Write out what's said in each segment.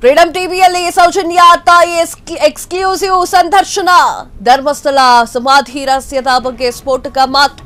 Freedom ಟಿವಿಯಲ್ಲಿ ಸೌಜನ್ಯ ತಾಯಿ exclusive ಸಂದರ್ಶನ. ಧರ್ಮಸ್ಥಳ ಸಮಾಧಿ ರಹಸ್ಯದ ಬಗ್ಗೆ ಸ್ಫೋಟಕ ಮಾತು.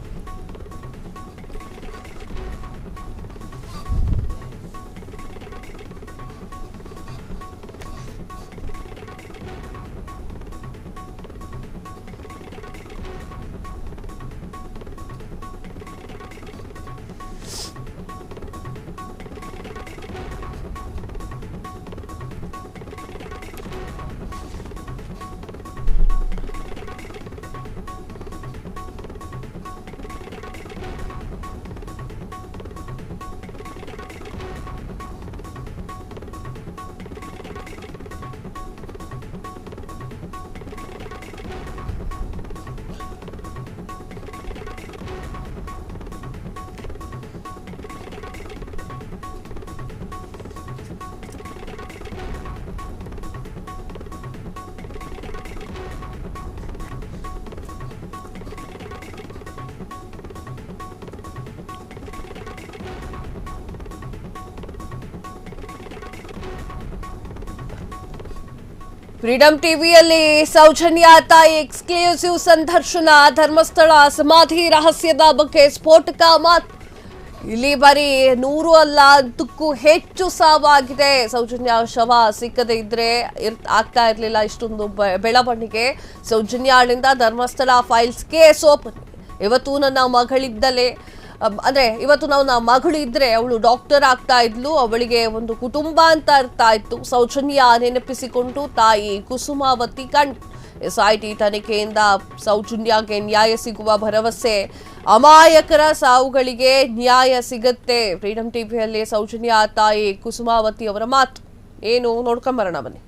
ಫ್ರೀಡಂ ಟಿವಿಯಲ್ಲಿ ಸೌಜನ್ಯ ತಾಯಿ ಎಕ್ಸ್ಕ್ಲೂಸಿವ್ ಸಂದರ್ಶನ. ಧರ್ಮಸ್ಥಳ ಸಮಾಧಿ ರಹಸ್ಯದ ಬಗ್ಗೆ ಸ್ಫೋಟಕ ಮಾತು. ಇಲ್ಲಿ ಬರೀ 100 ಅಲ್ಲ, ಅದಕ್ಕೂ ಹೆಚ್ಚು ಸಾವಾಗಿದೆ. ಸೌಜನ್ಯ ಶವ ಸಿಕ್ಕದೇ ಇದ್ರೆ ಆಗ್ತಾ ಇರಲಿಲ್ಲ ಇಷ್ಟೊಂದು ಬೆಳವಣಿಗೆ. ಸೌಜನ್ಯಳಿಂದ ಧರ್ಮಸ್ಥಳ ಫೈಲ್ಸ್ ಕೇಸ್ ಓಪನ್. ಇವತ್ತು ನನ್ನ ಮಗಳಿದ್ದಲೇ ಇವತ್ತು ನನ್ನ ಮಗಳು ಇದ್ರೆ ಅವಳು ಡಾಕ್ಟರ್ ಆಗ್ತಾ ಇದ್ಲು, ಅವಳಿಗೆ ಒಂದು ಕುಟುಂಬ ಅಂತ ಇರ್ತಾ ಇತ್ತು. ಸೌಜನ್ಯ ನೆನಪಿಸಿಕೊಂಡು ತಾಯಿ ಕುಸುಮಾವತಿ SIT ತನಿಖೆಯಿಂದ ಸೌಜನ್ಯಗೆ ನ್ಯಾಯ ಸಿಗುವ ಭರವಸೆ. ಅಮಾಯಕರ ಸಾವುಗಳಿಗೆ ನ್ಯಾಯ ಸಿಗುತ್ತೆ. ಫ್ರೀಡಂ ಟಿವಿಯಲ್ಲಿ ಸೌಜನ್ಯ ತಾಯಿ ಕುಸುಮಾವತಿ ಅವರ ಮಾತು ಏನು ನೋಡ್ಕೊಂಬರೋಣ ಬನ್ನಿ.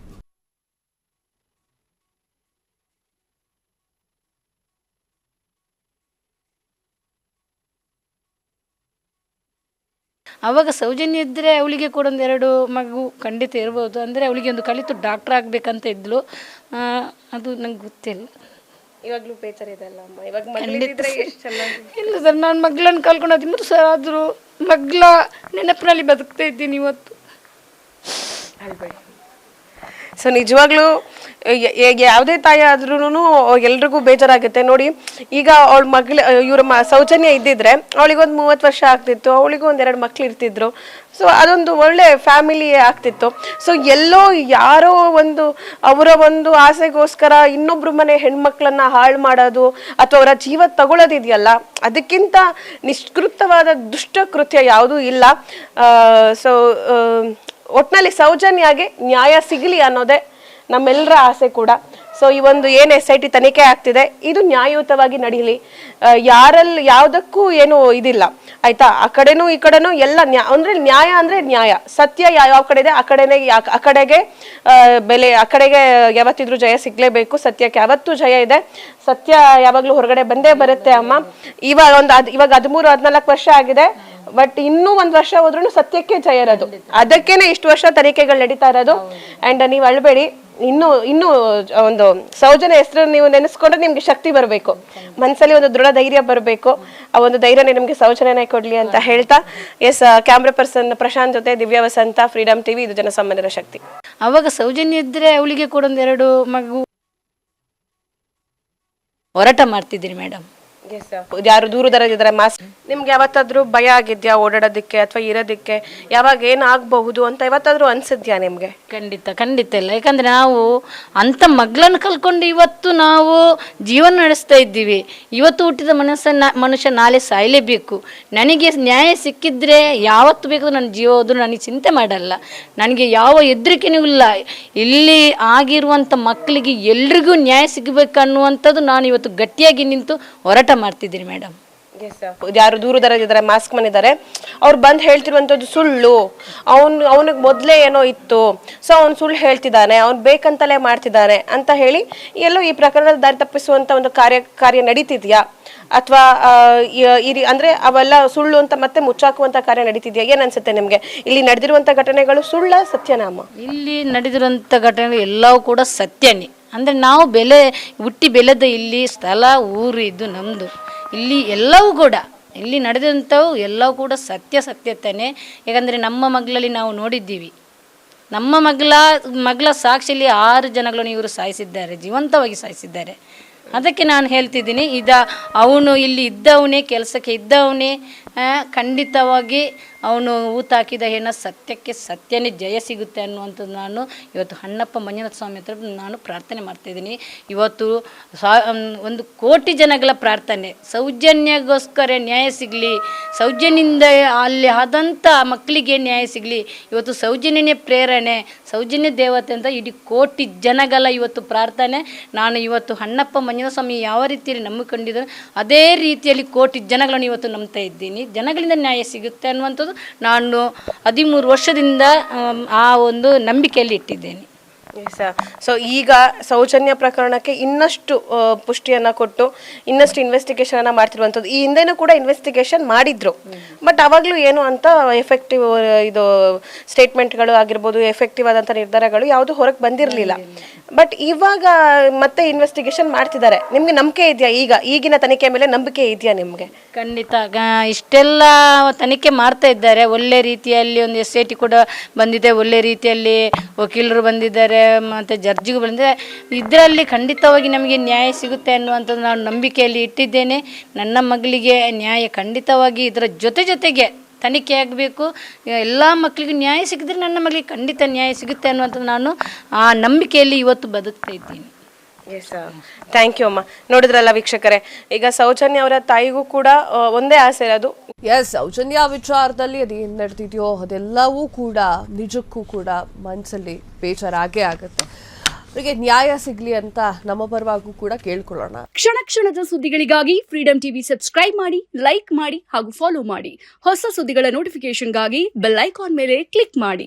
ಆವಾಗ ಸೌಜನ್ಯ ಇದ್ದರೆ ಅವಳಿಗೆ ಕೂಡ ಒಂದೆರಡು ಮಗು ಖಂಡಿತ ಇರ್ಬೋದು. ಅಂದರೆ ಅವಳಿಗೆ ಒಂದು ಕಲಿತು ಡಾಕ್ಟರ್ ಆಗಬೇಕಂತ ಇದ್ಲು. ಅದು ನಂಗೆ ಗೊತ್ತಿಲ್ಲ. ಇವಾಗಲೂ ಬೇಜಾರ ಇದೆ ಅಲ್ಲ ಅಮ್ಮ? ಇವಾಗ ಮಗಳಿದ್ರೆ ಎಷ್ಟು ಚೆನ್ನಾಗಿ. ಇಲ್ಲ ಸರ್, ನಾನು ಮಗಳನ್ನು ಕಳ್ಕೊಂಡು 13 ಸರ್ ಆದರೂ ಮಗಳ ನೆನಪಿನಲ್ಲಿ ಬದುಕ್ತಾ ಇದ್ದೀನಿ ಇವತ್ತು. ಅಲ್ಬೇಡಿ. ಸೊ ನಿಜವಾಗ್ಲೂ ಯಾವುದೇ ತಾಯಿ ಆದ್ರೂ ಎಲ್ರಿಗೂ ಬೇಜಾರಾಗುತ್ತೆ ನೋಡಿ. ಈಗ ಅವಳ ಇವ್ರ ಸೌಜನ್ಯ ಇದ್ದಿದ್ರೆ ಅವಳಿಗೊಂದು 30 ವರ್ಷ ಆಗ್ತಿತ್ತು, ಅವಳಿಗೂ ಒಂದೆರಡು ಮಕ್ಳು ಇರ್ತಿದ್ರು. ಸೊ ಅದೊಂದು ಒಳ್ಳೆ ಫ್ಯಾಮಿಲಿ ಆಗ್ತಿತ್ತು. ಸೊ ಎಲ್ಲೋ ಯಾರೋ ಅವರ ಒಂದು ಆಸೆಗೋಸ್ಕರ ಇನ್ನೊಬ್ರು ಮನೆ ಹೆಣ್ಮಕ್ಳನ್ನ ಹಾಳು ಮಾಡೋದು ಅಥವಾ ಅವರ ಜೀವ ತಗೊಳ್ಳೋದಿದೆಯಲ್ಲ, ಅದಕ್ಕಿಂತ ನಿಷ್ಕೃತವಾದ ದುಷ್ಟ ಕೃತ್ಯ ಯಾವುದೂ ಇಲ್ಲ. ಸೊ ಒಟ್ನಲ್ಲಿ ಸೌಜನ್ಯಗೆ ನ್ಯಾಯ ಸಿಗಲಿ ಅನ್ನೋದೇ ನಮ್ಮೆಲ್ಲರ ಆಸೆ ಕೂಡ. ಸೊ ಈ ಒಂದು ಏನು SIT ತನಿಖೆ ಆಗ್ತಿದೆ ಇದು ನ್ಯಾಯಯುತವಾಗಿ ನಡೀಲಿ. ಯಾವುದಕ್ಕೂ ಏನು ಇದಿಲ್ಲ ಆಯ್ತಾ. ಆ ಕಡೆನೂ ಈ ಕಡೆನೂ ಎಲ್ಲ ಅಂದ್ರೆ ನ್ಯಾಯ ಅಂದ್ರೆ ನ್ಯಾಯ, ಸತ್ಯ ಯಾವ ಕಡೆ ಇದೆ ಆ ಕಡೆಗೆ ಬೆಲೆ, ಆ ಕಡೆಗೆ ಯಾವತ್ತಿದ್ರು ಜಯ ಸಿಗ್ಲೇಬೇಕು. ಸತ್ಯಕ್ಕೆ ಯಾವತ್ತೂ ಜಯ ಇದೆ. ಸತ್ಯ ಯಾವಾಗ್ಲೂ ಹೊರಗಡೆ ಬಂದೇ ಬರುತ್ತೆ ಅಮ್ಮ. ಇವಾಗ 13-14 ವರ್ಷ ಆಗಿದೆ, ಬಟ್ ಇನ್ನೂ 1 ವರ್ಷ ಹೋದ್ರೂ ಸತ್ಯಕ್ಕೆ ಜಯ ಇರೋದು. ಅದಕ್ಕೇನೆ ಇಷ್ಟು ವರ್ಷ ತನಿಖೆಗಳು ನಡೀತಾ ಇರೋದು. ಅಂಡ್ ನೀವು ಅಳ್ಬೇಡಿ, ಇನ್ನು ಒಂದು ಸೌಜನ್ಯ ಹೆಸರು ನೀವು ನೆನೆಸ್ಕೊಂಡ್ರೆ ನಿಮ್ಗೆ ಶಕ್ತಿ ಬರಬೇಕು, ಮನಸ್ಸಲ್ಲಿ ಒಂದು ದೃಢ ಧೈರ್ಯ ಬರಬೇಕು. ಆ ಒಂದು ಧೈರ್ಯನೇ ನಿಮ್ಗೆ ಸೌಜನ್ಯನೇ ಕೊಡ್ಲಿ ಅಂತ ಹೇಳ್ತಾ, ಕ್ಯಾಮ್ರಾ ಪರ್ಸನ್ ಪ್ರಶಾಂತ್ ಜೊತೆ ದಿವ್ಯ ವಸಂತ, ಫ್ರೀಡಂ ಟಿವಿ, ಇದು ಜನಸಾಮಾನ್ಯರ ಶಕ್ತಿ. ಆವಾಗ ಸೌಜನ್ಯ ಇದ್ದರೆ ಅವಳಿಗೆ ಕೂಡ ಒಂದೆರಡು ಮಗು ಹೋರಾಟ ಮಾಡ್ತಿದ್ದೀನಿ ಮೇಡಮ್. ಯಾರು ದೂರದಲ್ಲಿದ್ದಾರೆ ಮಾಸ್ಕ್, ನಿಮ್ಗೆ ಯಾವತ್ತಾದ್ರೂ ಭಯ ಆಗಿದ್ಯಾ ಓಡಾಡೋದಕ್ಕೆ ಅಥವಾ ಇರೋದಕ್ಕೆ? ಯಾವಾಗ ಏನಾಗಬಹುದು ಅಂತ ಯಾವತ್ತಾದ್ರೂ ಅನ್ಸಿದ್ಯಾ ನಿಮ್ಗೆ? ಖಂಡಿತ ಇಲ್ಲ. ಯಾಕಂದ್ರೆ ನಾವು ಅಂತ ಮಗಳನ್ನು ಕಲ್ಕೊಂಡು ಇವತ್ತು ನಾವು ಜೀವನ ನಡೆಸ್ತಾ ಇದ್ದೀವಿ. ಇವತ್ತು ಹುಟ್ಟಿದ ಮನುಷ್ಯ ನಾಳೆ ಸಾಯಲೇಬೇಕು. ನನಗೆ ನ್ಯಾಯ ಸಿಕ್ಕಿದ್ರೆ ಯಾವತ್ತು ಬೇಕಾದ್ರೂ ನನ್ನ ಜೀವ ಹೋದ್ರೂ ನನಗೆ ಚಿಂತೆ ಮಾಡಲ್ಲ. ನನಗೆ ಯಾವ ಹೆದರಿಕೆನೂ ಇಲ್ಲ. ಇಲ್ಲಿ ಆಗಿರುವಂಥ ಮಕ್ಕಳಿಗೆ ಎಲ್ರಿಗೂ ನ್ಯಾಯ ಸಿಗಬೇಕನ್ನುವಂಥದ್ದು ನಾನು ಇವತ್ತು ಗಟ್ಟಿಯಾಗಿ ನಿಂತು ಹೋರಾಟ ಮಾಡ್ತಿದ್ದೀನಿ ಮೇಡಮ್. ಯಾರು ದೂರದಲ್ಲಿದ್ದಾರೆ ಮಾಸ್ಕ್ ಮನಿದ್ದಾರೆ, ಅವ್ರು ಬಂದು ಹೇಳ್ತಿರುವಂಥದ್ದು ಸುಳ್ಳು. ಅವನಿಗೆ ಮೊದಲೇ ಏನೋ ಇತ್ತು, ಸೊ ಅವ್ನು ಸುಳ್ಳು ಹೇಳ್ತಿದ್ದಾನೆ, ಅವ್ನು ಬೇಕಂತಲೇ ಮಾಡ್ತಿದ್ದಾನೆ ಅಂತ ಹೇಳಿ ಎಲ್ಲೋ ಈ ಪ್ರಕರಣದ ದಾರಿ ತಪ್ಪಿಸುವಂತ ಒಂದು ಕಾರ್ಯ ನಡೀತಿದ್ಯಾ? ಅಥವಾ ಅಂದ್ರೆ ಅವೆಲ್ಲ ಸುಳ್ಳು ಅಂತ ಮತ್ತೆ ಮುಚ್ಚಾಕುವಂತ ಕಾರ್ಯ ನಡೀತಿದ್ಯಾ? ಏನ್ ಅನ್ಸುತ್ತೆ ನಿಮ್ಗೆ? ಇಲ್ಲಿ ನಡೆದಿರುವಂತ ಘಟನೆಗಳು ಸುಳ್ಳ ಸತ್ಯನಾಮ? ಇಲ್ಲಿ ನಡೆದಿರುವಂತ ಘಟನೆಗಳು ಎಲ್ಲವೂ ಕೂಡ ಸತ್ಯನೇ. ಅಂದರೆ ನಾವು ಹುಟ್ಟಿ ಬೆಳೆದ ಇಲ್ಲಿ ಸ್ಥಳ ಊರು ಇದು ನಮ್ಮದು. ಇಲ್ಲಿ ಎಲ್ಲವೂ ಕೂಡ ಇಲ್ಲಿ ನಡೆದಂಥವು ಎಲ್ಲವೂ ಕೂಡ ಸತ್ಯತೆಯೇ. ಯಾಕಂದರೆ ನಮ್ಮ ಮಗಳಲ್ಲಿ ನಾವು ನೋಡಿದ್ದೀವಿ, ನಮ್ಮ ಮಗಳ ಸಾಕ್ಷಿಯಲ್ಲಿ 6 ಜನಗಳನ್ನು ಇವರು ಸಾಯಿಸಿದ್ದಾರೆ, ಜೀವಂತವಾಗಿ ಸಾಯಿಸಿದ್ದಾರೆ. ಅದಕ್ಕೆ ನಾನು ಹೇಳ್ತಿದ್ದೀನಿ, ಅವನು ಇಲ್ಲಿ ಇದ್ದವನೇ, ಕೆಲಸಕ್ಕೆ ಇದ್ದವನೇ, ಖಂಡಿತವಾಗಿ ಅವನು ಊತ ಹಾಕಿದ ಹೆಣ್ಣು ಸತ್ಯಕ್ಕೆ ಸತ್ಯನೇ ಜಯ ಸಿಗುತ್ತೆ ಅನ್ನುವಂಥದ್ದು ನಾನು ಇವತ್ತು ಹಣ್ಣಪ್ಪ ಮಂಜುನಾಥ ಸ್ವಾಮಿ ಹತ್ರ ನಾನು ಪ್ರಾರ್ಥನೆ ಮಾಡ್ತಾಯಿದ್ದೀನಿ. ಇವತ್ತು 1 ಕೋಟಿ ಜನಗಳ ಪ್ರಾರ್ಥನೆ, ಸೌಜನ್ಯಗೋಸ್ಕರ ನ್ಯಾಯ ಸಿಗಲಿ, ಸೌಜನ್ಯದಿಂದ ಅಲ್ಲಿ ಆದಂಥ ಮಕ್ಕಳಿಗೆ ನ್ಯಾಯ ಸಿಗಲಿ. ಇವತ್ತು ಸೌಜನ್ಯನೇ ಪ್ರೇರಣೆ, ಸೌಜನ್ಯ ದೇವತೆ ಅಂತ ಇಡೀ ಕೋಟಿ ಜನಗಳ ಇವತ್ತು ಪ್ರಾರ್ಥನೆ. ನಾನು ಇವತ್ತು ಹಣ್ಣಪ್ಪ ಮಂಜುನಾಥ ಸ್ವಾಮಿ ಯಾವ ರೀತಿಯಲ್ಲಿ ನಂಬಿಕೊಂಡಿದ್ದಾರೆ ಅದೇ ರೀತಿಯಲ್ಲಿ ಕೋಟಿ ಜನಗಳನ್ನು ಇವತ್ತು ನಂಬ್ತಾ ಇದ್ದೀನಿ. ಜನಗಳಿಂದ ನ್ಯಾಯ ಸಿಗುತ್ತೆ ಅನ್ನುವಂಥದ್ದು ನಾನು 13 ವರ್ಷದಿಂದ ಆ ಒಂದು ನಂಬಿಕೆಯಲ್ಲಿ ಇಟ್ಟಿದ್ದೇನೆ. ಸೊ ಈಗ ಸೌಜನ್ಯ ಪ್ರಕರಣಕ್ಕೆ ಇನ್ನಷ್ಟು ಪುಷ್ಟಿಯನ್ನು ಕೊಟ್ಟು ಇನ್ನಷ್ಟು ಇನ್ವೆಸ್ಟಿಗೇಷನ್ ಮಾಡ್ತಿರುವಂಥದ್ದು. ಈ ಹಿಂದೆನೂ ಕೂಡ ಇನ್ವೆಸ್ಟಿಗೇಷನ್ ಮಾಡಿದ್ರು, ಬಟ್ ಅವಾಗಲೂ ಏನು ಅಂತ ಎಫೆಕ್ಟಿವ್ ಇದು ಸ್ಟೇಟ್ಮೆಂಟ್ಗಳು ಆಗಿರ್ಬೋದು, ಎಫೆಕ್ಟಿವ್ ಆದಂಥ ನಿರ್ಧಾರಗಳು ಯಾವುದು ಹೊರಗೆ ಬಂದಿರಲಿಲ್ಲ. ಬಟ್ ಇವಾಗ ಮತ್ತೆ ಇನ್ವೆಸ್ಟಿಗೇಷನ್ ಮಾಡ್ತಿದ್ದಾರೆ. ನಿಮ್ಗೆ ನಂಬಿಕೆ ಇದೆಯಾ? ಈಗಿನ ತನಿಖೆ ಮೇಲೆ ನಂಬಿಕೆ ಇದೆಯಾ ನಿಮಗೆ? ಖಂಡಿತ ಇಷ್ಟೆಲ್ಲ ತನಿಖೆ ಮಾಡ್ತಾ ಇದ್ದಾರೆ. ಒಳ್ಳೆ ರೀತಿಯಲ್ಲಿ ಒಂದು SIT ಕೂಡ ಬಂದಿದೆ, ಒಳ್ಳೆ ರೀತಿಯಲ್ಲಿ ವಕೀಲರು ಬಂದಿದ್ದಾರೆ, ಮತ್ತು ಜಡ್ಜಿಗೂ ಬಂದಿದೆ. ಇದರಲ್ಲಿ ಖಂಡಿತವಾಗಿ ನಮಗೆ ನ್ಯಾಯ ಸಿಗುತ್ತೆ ಅನ್ನುವಂಥದ್ದು ನಾನು ನಂಬಿಕೆಯಲ್ಲಿ ಇಟ್ಟಿದ್ದೇನೆ. ನನ್ನ ಮಗಳಿಗೆ ನ್ಯಾಯ ಖಂಡಿತವಾಗಿ ಇದರ ಜೊತೆಗೆ ತನಿಖೆ ಆಗಬೇಕು. ಎಲ್ಲ ಮಕ್ಕಳಿಗೂ ನ್ಯಾಯ ಸಿಕ್ಕಿದ್ರೆ ನನ್ನ ಮಗಳಿಗೆ ಖಂಡಿತ ನ್ಯಾಯ ಸಿಗುತ್ತೆ ಅನ್ನುವಂಥದ್ದು ನಾನು ಆ ನಂಬಿಕೆಯಲ್ಲಿ ಇವತ್ತು ಬದುಕ್ತಾ ಇದ್ದೀನಿ. ಥ್ಯಾಂಕ್ ಯು ಅಮ್ಮ. ನೋಡಿದ್ರಲ್ಲ ವೀಕ್ಷಕರೇ, ಈಗ ಸೌಜನ್ಯ ಅವರ ತಾಯಿಗೂ ಕೂಡ ಒಂದೇ ಆಸೆ ಇರೋದು, ಸೌಜನ್ಯ ವಿಚಾರದಲ್ಲಿ ಅದೇನು ನಡೆದಿದೆಯೋ ಅದೆಲ್ಲವೂ ಕೂಡ ನಿಜಕ್ಕೂ ಕೂಡ ಮನಸ್ಸಲ್ಲಿ ಬೇಜಾರಾಗೇ ಆಗುತ್ತೆ. ಅವರಿಗೆ ನ್ಯಾಯ ಸಿಗ್ಲಿ ಅಂತ ನಮ್ಮ ಪರವಾಗೂ ಕೂಡ ಕೇಳ್ಕೊಳ್ಳೋಣ. ಕ್ಷಣದ ಸುದ್ದಿಗಳಿಗಾಗಿ ಫ್ರೀಡಂ ಟಿವಿ ಸಬ್ಸ್ಕ್ರೈಬ್ ಮಾಡಿ, ಲೈಕ್ ಮಾಡಿ ಹಾಗೂ ಫಾಲೋ ಮಾಡಿ. ಹೊಸ ಸುದ್ದಿಗಳ ನೋಟಿಫಿಕೇಶನ್ಗಾಗಿ ಬೆಲ್ ಐಕಾನ್ ಮೇಲೆ ಕ್ಲಿಕ್ ಮಾಡಿ.